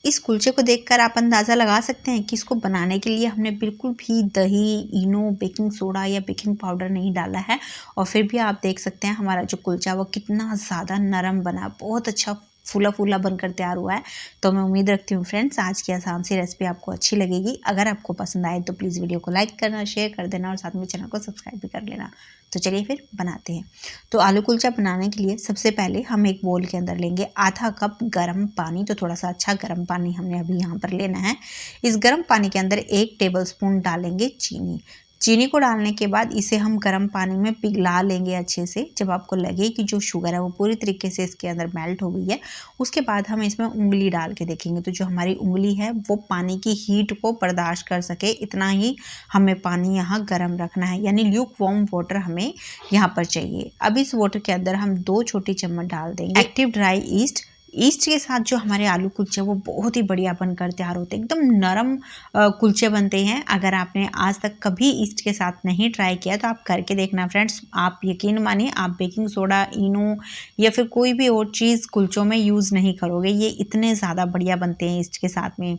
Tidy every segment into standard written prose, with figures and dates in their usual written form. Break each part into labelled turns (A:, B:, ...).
A: इस कुलचे को देखकर आप अंदाज़ा लगा सकते हैं कि इसको बनाने के लिए हमने बिल्कुल भी दही, इनो, बेकिंग सोडा या बेकिंग पाउडर नहीं डाला है। और फिर भी आप देख सकते हैं हमारा जो कुलचा वो कितना ज़्यादा नरम बना, बहुत अच्छा फूला-फूला बनकर तैयार हुआ है। तो मैं उम्मीद रखती हूँ फ्रेंड्स आज की आसान सी रेसिपी आपको अच्छी लगेगी। अगर आपको पसंद आए तो प्लीज़ वीडियो को लाइक करना, शेयर कर देना और साथ में चैनल को सब्सक्राइब भी कर लेना। तो चलिए फिर बनाते हैं। तो आलू कुलचा बनाने के लिए सबसे पहले हम एक बोल के अंदर लेंगे आधा कप गर्म पानी। तो थोड़ा सा अच्छा गर्म पानी हमने अभी यहाँ पर लेना है। इस गर्म पानी के अंदर 1 टेबलस्पून डालेंगे चीनी। चीनी को डालने के बाद इसे हम गर्म पानी में पिघला लेंगे अच्छे से। जब आपको लगे कि जो शुगर है वो पूरी तरीके से इसके अंदर मेल्ट हो गई है, उसके बाद हम इसमें उंगली डाल के देखेंगे। तो जो हमारी उंगली है वो पानी की हीट को बर्दाश्त कर सके, इतना ही हमें पानी यहाँ गर्म रखना है, यानी ल्यूक वार्म वाटर हमें यहाँ पर चाहिए। अब इस वाटर के अंदर हम 2 छोटी चम्मच डाल देंगे एक्टिव ड्राई ईस्ट। ईस्ट के साथ जो हमारे आलू कुलचे वो बहुत ही बढ़िया बनकर तैयार होते हैं, एकदम नरम कुलचे बनते हैं। अगर आपने आज तक कभी ईस्ट के साथ नहीं ट्राई किया तो आप करके देखना फ्रेंड्स। आप यकीन मानिए आप बेकिंग सोडा, इनो या फिर कोई भी और चीज़ कुलचों में यूज़ नहीं करोगे, ये इतने ज़्यादा बढ़िया बनते हैं ईस्ट के साथ में।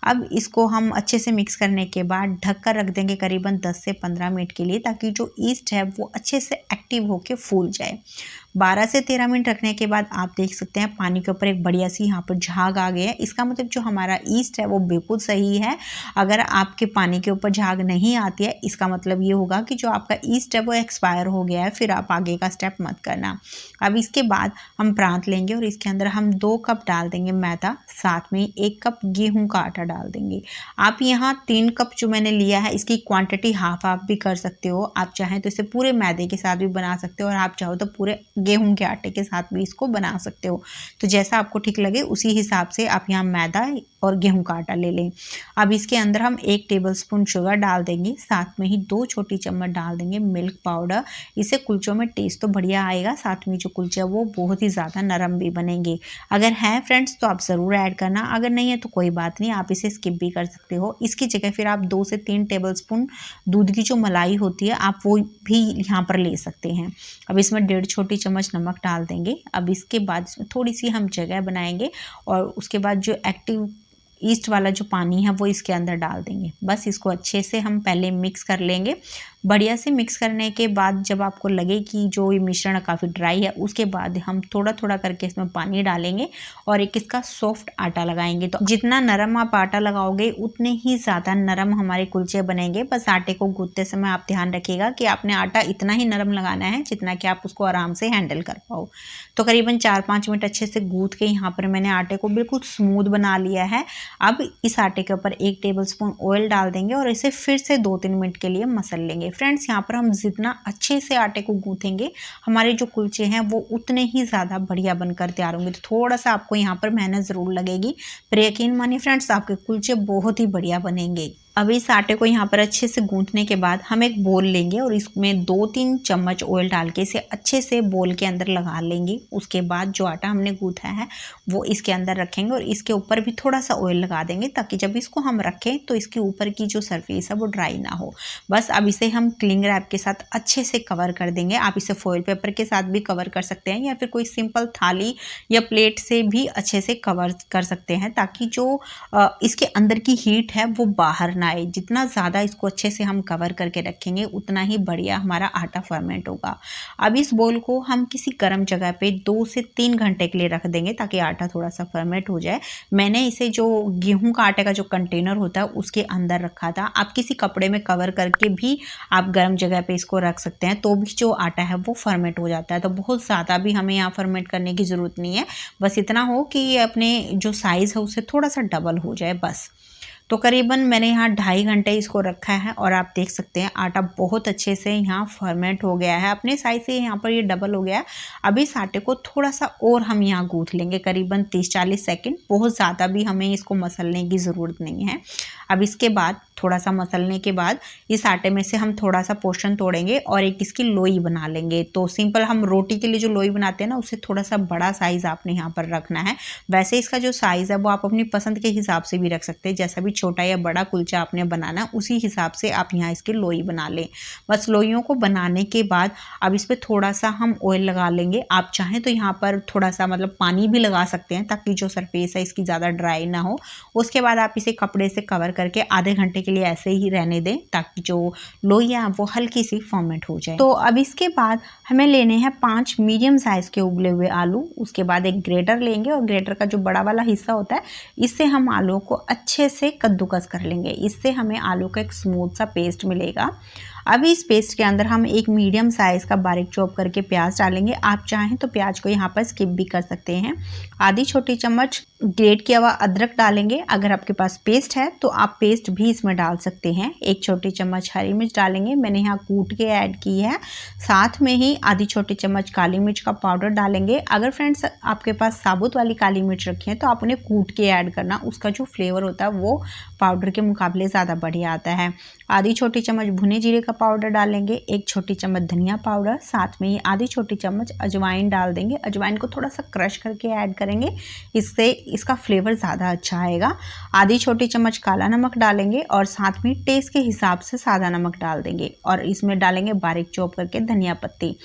A: अब इसको हम अच्छे से मिक्स करने के बाद ढक कर रख देंगे करीबन 10 से 15 मिनट के लिए, ताकि जो ईस्ट है वो अच्छे से एक्टिव होके फूल जाए। 12 से 13 मिनट रखने के बाद आप देख सकते हैं पानी के ऊपर एक बढ़िया सी यहाँ पर झाग आ गया है। इसका मतलब जो हमारा ईस्ट है वो बिल्कुल सही है। अगर आपके पानी के ऊपर झाग नहीं आती है, इसका मतलब ये होगा कि जो आपका ईस्ट है वो एक्सपायर हो गया है, फिर आप आगे का स्टेप मत करना। अब इसके बाद हम प्रांत लेंगे और इसके अंदर हम 2 कप डाल देंगे मैदा, साथ में 1 कप गेहूं का आटा डाल देंगे। आप यहाँ 3 कप जो मैंने लिया है इसकी क्वांटिटी हाफ आप भी कर सकते हो। आप चाहें तो इसे पूरे मैदे के साथ भी बना सकते हो और आप चाहो तो पूरे गेहूं के आटे के साथ भी इसको बना सकते हो। तो जैसा आपको ठीक लगे उसी हिसाब से आप यहाँ मैदा और गेहूं का आटा ले लें। अब इसके अंदर हम 1 टेबलस्पून शुगर डाल देंगे, साथ में ही 2 छोटी चम्मच डाल देंगे मिल्क पाउडर। इससे कुलचों में टेस्ट तो बढ़िया आएगा, साथ में जो कुलचे वो बहुत ही ज़्यादा नरम भी बनेंगे। अगर है फ्रेंड्स तो आप ज़रूर ऐड करना, अगर नहीं है तो कोई बात नहीं, आप इसे स्किप भी कर सकते हो। इसकी जगह फिर आप 2 से 3 टेबलस्पून दूध की जो मलाई होती है आप वो भी यहाँ पर ले सकते हैं। अब इसमें 1.5 छोटी चम्मच नमक डाल देंगे। अब इसके बाद इसमें थोड़ी सी हम जगह बनाएंगे और उसके बाद जो एक्टिव ईस्ट वाला जो पानी है वो इसके अंदर डाल देंगे। बस इसको अच्छे से हम पहले मिक्स कर लेंगे। बढ़िया से मिक्स करने के बाद जब आपको लगे कि जो ये मिश्रण काफ़ी ड्राई है, उसके बाद हम थोड़ा थोड़ा करके इसमें पानी डालेंगे और एक इसका सॉफ्ट आटा लगाएंगे। तो जितना नरम आप आटा लगाओगे उतने ही ज़्यादा नरम हमारे कुलचे बनेंगे। बस आटे को गूंथते समय आप ध्यान रखिएगा कि आपने आटा इतना ही नरम लगाना है जितना कि आप उसको आराम से हैंडल कर पाओ। तो करीबन 4-5 मिनट अच्छे से गूंथ के यहाँ पर मैंने आटे को बिल्कुल स्मूथ बना लिया है। अब इस आटे के ऊपर 1 टेबलस्पून ऑयल डाल देंगे और इसे फिर से 2-3 मिनट के लिए मसल लेंगे। फ्रेंड्स यहाँ पर हम जितना अच्छे से आटे को गूंथेंगे हमारे जो कुलचे हैं वो उतने ही ज़्यादा बढ़िया बनकर तैयार होंगे। तो थोड़ा सा आपको यहाँ पर मेहनत ज़रूर लगेगी, पर यकीन मानिए फ्रेंड्स आपके कुलचे बहुत ही बढ़िया बनेंगे। अब इस आटे को यहाँ पर अच्छे से गूंथने के बाद हम एक बोल लेंगे और इसमें 2-3 चम्मच ऑयल डाल के इसे अच्छे से बोल के अंदर लगा लेंगे। उसके बाद जो आटा हमने गूंथा है वो इसके अंदर रखेंगे और इसके ऊपर भी थोड़ा सा ऑयल लगा देंगे, ताकि जब इसको हम रखें तो इसके ऊपर की जो सरफेस है वो ड्राई ना हो। बस अब इसे हम क्लिंग रैप के साथ अच्छे से कवर कर देंगे। आप इसे फॉइल पेपर के साथ भी कवर कर सकते हैं या फिर कोई सिंपल थाली या प्लेट से भी अच्छे से कवर कर सकते हैं, ताकि जो इसके अंदर की हीट है वो बाहर ना आए। जितना ज़्यादा इसको अच्छे से हम कवर करके रखेंगे उतना ही बढ़िया हमारा आटा फर्मेंट होगा। अब इस बोल को हम किसी गर्म जगह पे 2 से 3 घंटे के लिए रख देंगे ताकि आटा थोड़ा सा फर्मेंट हो जाए। मैंने इसे जो गेहूं का आटे का जो कंटेनर होता है उसके अंदर रखा था। आप किसी कपड़े में कवर करके भी आप गर्म जगह पे इसको रख सकते हैं, तो भी जो आटा है वो फर्मेंट हो जाता है। तो बहुत ज़्यादा भी हमें यहाँ फर्मेंट करने की ज़रूरत नहीं है, बस इतना हो कि ये अपने जो साइज़ है उससे थोड़ा सा डबल हो जाए बस। तो करीबन मैंने यहाँ 2.5 घंटे इसको रखा है और आप देख सकते हैं आटा बहुत अच्छे से यहाँ फर्मेंट हो गया है, अपने साइज से यहाँ पर ये डबल हो गया है। अब इस आटे को थोड़ा सा और हम यहाँ गूंथ लेंगे करीबन 30-40 सेकंड। बहुत ज़्यादा भी हमें इसको मसलने की ज़रूरत नहीं है। अब इसके बाद थोड़ा सा मसलने के बाद इस आटे में से हम थोड़ा सा पोर्शन तोड़ेंगे और एक इसकी लोई बना लेंगे। तो सिंपल हम रोटी के लिए जो लोई बनाते हैं ना, उससे थोड़ा सा बड़ा साइज़ आपने यहाँ पर रखना है। वैसे इसका जो साइज़ है वो आप अपनी पसंद के हिसाब से भी रख सकते हैं, जैसा भी छोटा या बड़ा कुलचा आपने बनाना है उसी हिसाब से आप यहाँ इसकी लोई बना लें। बस लोइयों को बनाने के बाद अब इस पर थोड़ा सा हम ऑयल लगा लेंगे। आप चाहें तो यहाँ पर थोड़ा सा मतलब पानी भी लगा सकते हैं ताकि जो सरफेस है इसकी ज़्यादा ड्राई ना हो। उसके बाद आप इसे कपड़े से कवर करके आधे घंटे के लिए ऐसे ही रहने दें ताकि जो लोइयाँ वो हल्की सी फर्मेंट हो जाए। तो अब इसके बाद हमें लेने हैं 5 मीडियम साइज़ के उबले हुए आलू। उसके बाद एक ग्रेटर लेंगे और ग्रेटर का जो बड़ा वाला हिस्सा होता है इससे हम आलू को अच्छे से कद्दूकस कर लेंगे। इससे हमें आलू का एक स्मूथ सा पेस्ट मिलेगा। अब इस पेस्ट के अंदर हम एक मीडियम साइज़ का बारीक चॉप करके प्याज डालेंगे। आप चाहें तो प्याज को यहाँ पर स्किप भी कर सकते हैं। आधी छोटी चम्मच ग्रेट किया हुआ अदरक डालेंगे। अगर आपके पास पेस्ट है तो आप पेस्ट भी इसमें डाल सकते हैं। एक छोटी चम्मच हरी मिर्च डालेंगे, मैंने यहाँ कूट के ऐड की है। साथ में ही आधी छोटी चम्मच काली मिर्च का पाउडर डालेंगे। अगर फ्रेंड्स आपके पास साबुत वाली काली मिर्च रखी है तो आप उन्हें कूट के ऐड करना, उसका जो फ्लेवर होता है वो पाउडर के मुकाबले ज़्यादा बढ़िया आता है। आधी छोटी चम्मच भुने जीरे का पाउडर डालेंगे, एक छोटी चम्मच धनिया पाउडर, साथ में ही आधी छोटी चम्मच अजवाइन डाल देंगे। अजवाइन को थोड़ा सा क्रश करके ऐड करेंगे, इससे इसका फ्लेवर ज़्यादा अच्छा आएगा। आधी छोटी चम्मच काला नमक डालेंगे और साथ में टेस्ट के हिसाब से सादा नमक डाल देंगे और इसमें डालेंगे बारीक चॉप करके धनिया पत्ती।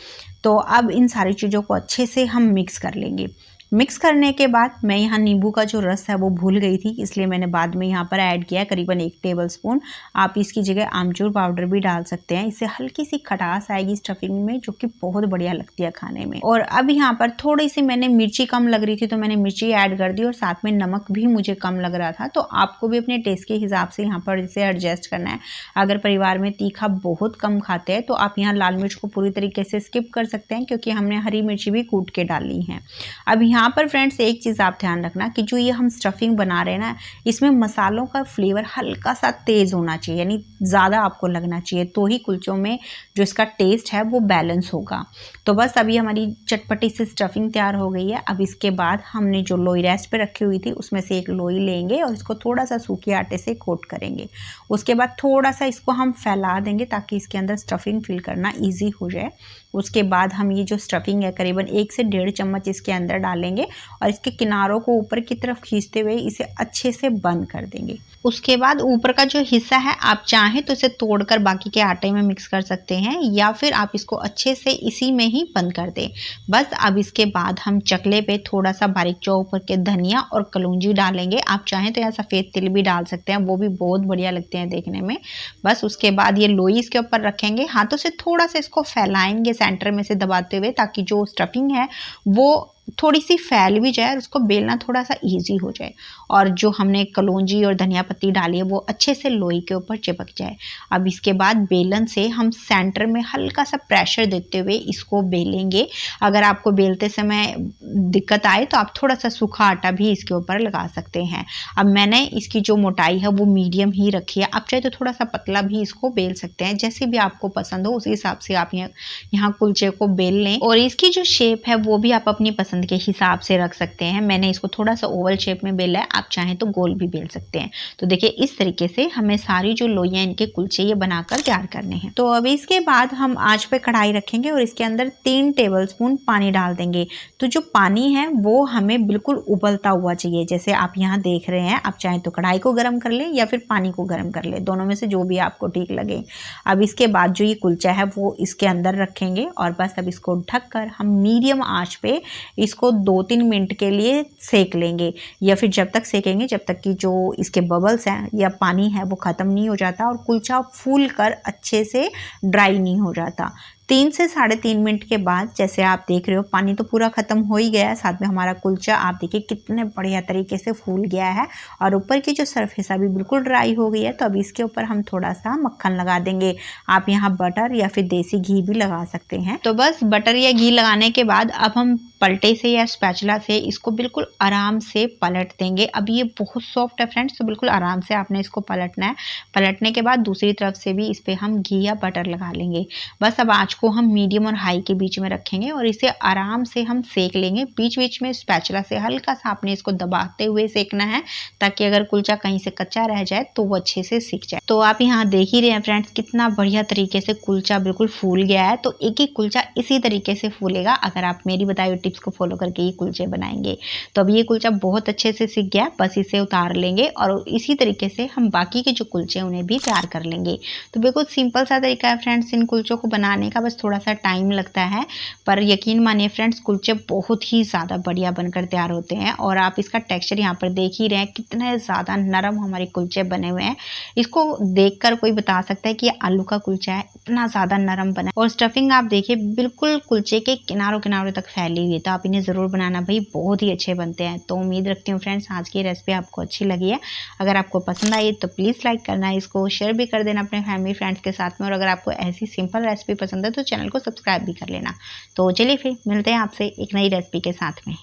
A: तो अब इन सारी चीज़ों को अच्छे से हम मिक्स कर लेंगे। मिक्स करने के बाद मैं यहाँ नींबू का जो रस है वो भूल गई थी, इसलिए मैंने बाद में यहाँ पर ऐड किया करीबन 1 टेबलस्पून। आप इसकी जगह आमचूर पाउडर भी डाल सकते हैं, इससे हल्की सी खटास आएगी स्टफिंग में जो कि बहुत बढ़िया लगती है खाने में। और अब यहाँ पर थोड़ी सी मैंने मिर्ची कम लग रही थी तो मैंने मिर्ची ऐड कर दी और साथ में नमक भी मुझे कम लग रहा था, तो आपको भी अपने टेस्ट के हिसाब से यहाँ पर इसे एडजस्ट करना है। अगर परिवार में तीखा बहुत कम खाते हैं तो आप यहाँ लाल मिर्च को पूरी तरीके से स्किप कर सकते हैं क्योंकि हमने हरी मिर्ची भी कूट के डाली है। अब यहाँ पर फ्रेंड्स एक चीज़ आप ध्यान रखना कि जो ये हम स्टफिंग बना रहे हैं ना, इसमें मसालों का फ्लेवर हल्का सा तेज़ होना चाहिए, यानी ज़्यादा आपको लगना चाहिए, तो ही कुलचों में जो इसका टेस्ट है वो बैलेंस होगा। तो बस अभी हमारी चटपटी सी स्टफिंग तैयार हो गई है। अब इसके बाद हमने जो लोई रेस्ट पे रखी हुई थी उसमें से एक लोई लेंगे और इसको थोड़ा सा सूखे आटे से कोट करेंगे। उसके बाद थोड़ा सा इसको हम फैला देंगे ताकि इसके अंदर स्टफिंग फिल करना ईजी हो जाए। उसके बाद हम ये जो स्टफिंग है करीबन 1 से 1.5 चम्मच इसके अंदर डालेंगे और इसके किनारों को ऊपर की तरफ खींचते हुए इसे अच्छे से बंद कर देंगे। उसके बाद ऊपर का जो हिस्सा है आप चाहें तो इसे तोड़कर बाकी के आटे में मिक्स कर सकते हैं या फिर आप इसको अच्छे से इसी में ही बंद कर दें। बस अब इसके बाद हम चकले पे थोड़ा सा बारीक चॉप करके धनिया और कलौंजी डालेंगे। आप चाहें तो यहाँ सफ़ेद तिल भी डाल सकते हैं, वो भी बहुत बढ़िया लगते हैं देखने में। बस उसके बाद ये लोई इसके ऊपर रखेंगे, हाथों से थोड़ा सा इसको फैलाएंगे सेंटर में से दबाते हुए ताकि जो स्टफिंग है वो थोड़ी सी फैल भी जाए और उसको बेलना थोड़ा सा इजी हो जाए और जो हमने कलौंजी और धनिया पत्ती डाली है वो अच्छे से लोई के ऊपर चिपक जाए। अब इसके बाद बेलन से हम सेंटर में हल्का सा प्रेशर देते हुए इसको बेलेंगे। अगर आपको बेलते समय दिक्कत आए तो आप थोड़ा सा सूखा आटा भी इसके ऊपर लगा सकते हैं। अब मैंने इसकी जो मोटाई है वो मीडियम ही रखी है, आप चाहे तो थोड़ा सा पतला भी इसको बेल सकते हैं, जैसे भी आपको पसंद हो उसी हिसाब से आप यहाँ कुलचे को बेल लें। और इसकी जो शेप है वो भी आप अपनी पसंद के हिसाब से रख सकते हैं। मैंने इसको थोड़ा सा ओवल शेप में बेला है, आप चाहें तो गोल भी बेल सकते हैं। तो देखिए इस तरीके से हमें सारी जो लोइयां इनके कुलचे ये बनाकर तैयार करने हैं। तो अब इसके बाद हम आंच पे कढ़ाई रखेंगे और इसके अंदर 3 टेबलस्पून पानी डाल देंगे। तो जो पानी है वो हमें बिल्कुल उबलता हुआ चाहिए, जैसे आप यहाँ देख रहे हैं। आप चाहें तो कढ़ाई को गर्म कर लें या फिर पानी को गर्म कर लें, दोनों में से जो भी आपको ठीक लगे। अब इसके बाद जो ये कुलचा है वो इसके अंदर रखेंगे और बस अब इसको ढककर हम मीडियम आंच पे इसको 2-3 मिनट के लिए सेक लेंगे या फिर जब तक सेकेंगे जब तक कि जो इसके बबल्स हैं या पानी है वो ख़त्म नहीं हो जाता और कुलचा फूल कर अच्छे से ड्राई नहीं हो जाता। 3 से 3.5 मिनट के बाद जैसे आप देख रहे हो पानी तो पूरा ख़त्म हो ही गया है, साथ में हमारा कुलचा आप देखिए कितने बढ़िया तरीके से फूल गया है और ऊपर की जो सरफेस अभी बिल्कुल ड्राई हो गई है। तो अब इसके ऊपर हम थोड़ा सा मक्खन लगा देंगे। आप यहाँ बटर या फिर देसी घी भी लगा सकते हैं। तो बस बटर या घी लगाने के बाद अब हम पलटे से या स्पैचुला से इसको बिल्कुल आराम से पलट देंगे। अब ये बहुत सॉफ्ट है फ्रेंड्स, तो बिल्कुल आराम से आपने इसको पलटना है। पलटने के बाद दूसरी तरफ से भी इस पर हम घी या बटर लगा लेंगे। बस अब आँच को हम मीडियम और हाई के बीच में रखेंगे और इसे आराम से हम सेक लेंगे। बीच बीच में स्पैचुला से हल्का सा आपने इसको दबाते हुए सेकना है, ताकि अगर कुलचा कहीं से कच्चा रह जाए तो वो अच्छे से सिक जाए। तो आप यहाँ देख ही रहे हैं फ्रेंड्स, कितना बढ़िया तरीके से कुलचा बिल्कुल फूल गया है। तो एक एक कुलचा इसी तरीके से फूलेगा अगर आप मेरी बताई हुई टिप्स को फॉलो करके ये कुलचे बनाएंगे। तो अब ये कुलचा बहुत अच्छे से सिक गया, बस इसे उतार लेंगे और इसी तरीके से हम बाकी के जो कुलचे हैं उन्हें भी तैयार कर लेंगे। तो बिल्कुल सिंपल सा तरीका है फ्रेंड्स इन कुलचों को बनाने का, बस थोड़ा सा टाइम लगता है, पर यकीन मानिए फ्रेंड्स कुलचे बहुत ही ज़्यादा बढ़िया बनकर तैयार होते हैं। और आप इसका टेक्सचर यहाँ पर देख ही रहे हैं, कितने ज़्यादा नरम हमारे कुलचे बने हुए हैं। इसको देखकर कोई बता सकता है कि ये आलू का कुलचा है, इतना ज़्यादा नरम बना। और स्टफिंग आप देखिए बिल्कुल कुलचे के किनारों किनारों तक फैली हुई है। तो आप इन्हें ज़रूर बनाना भाई, बहुत ही अच्छे बनते हैं। तो उम्मीद रखती हूँ फ्रेंड्स आज की रेसिपी आपको अच्छी लगी है। अगर आपको पसंद आई तो प्लीज़ लाइक करना, इसको शेयर भी कर देना अपने फैमिली फ्रेंड्स के साथ में। और अगर आपको ऐसी सिंपल रेसिपी पसंद है तो चैनल को सब्सक्राइब भी कर लेना। तो चलिए फिर मिलते हैं आपसे एक नई रेसिपी के साथ में।